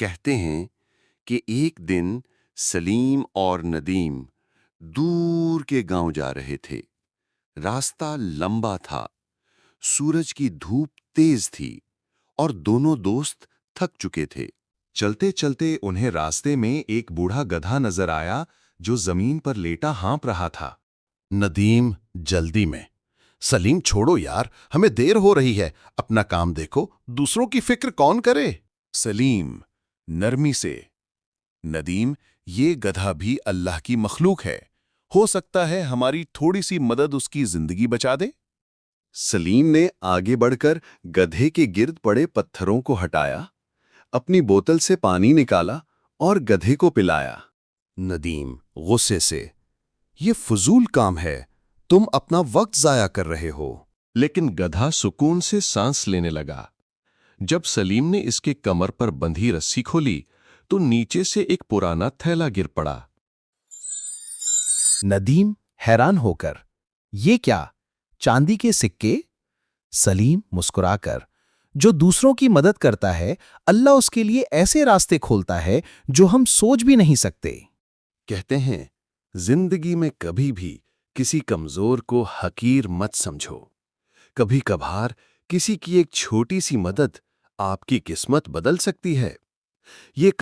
کہتے ہیں کہ ایک دن سلیم اور ندیم دور کے گاؤں جا رہے تھے۔ راستہ لمبا تھا، سورج کی دھوپ تیز تھی اور دونوں دوست تھک چکے تھے۔ چلتے چلتے انہیں راستے میں ایک بوڑھا گدھا نظر آیا جو زمین پر لیٹا ہانپ رہا تھا۔ ندیم جلدی میں، سلیم چھوڑو یار، ہمیں دیر ہو رہی ہے، اپنا کام دیکھو، دوسروں کی فکر کون کرے؟ سلیم نرمی سے، ندیم یہ گدھا بھی اللہ کی مخلوق ہے، ہو سکتا ہے ہماری تھوڑی سی مدد اس کی زندگی بچا دے۔ سلیم نے آگے بڑھ کر گدھے کے گرد پڑے پتھروں کو ہٹایا، اپنی بوتل سے پانی نکالا اور گدھے کو پلایا۔ ندیم غصے سے، یہ فضول کام ہے، تم اپنا وقت ضائع کر رہے ہو۔ لیکن گدھا سکون سے سانس لینے لگا۔ جب سلیم نے اس کے کمر پر بندھی رسی کھولی تو نیچے سے ایک پرانا تھیلا گر پڑا۔ ندیم حیران ہو کر، یہ کیا، چاندی کے سکے؟ سلیم مسکرا کر، جو دوسروں کی مدد کرتا ہے اللہ اس کے لیے ایسے راستے کھولتا ہے جو ہم سوچ بھی نہیں سکتے۔ کہتے ہیں زندگی میں کبھی بھی کسی کمزور کو حقیر مت سمجھو۔ کبھی کبھار کسی کی ایک چھوٹی سی مدد آپ کی قسمت بدل سکتی ہے۔ یہ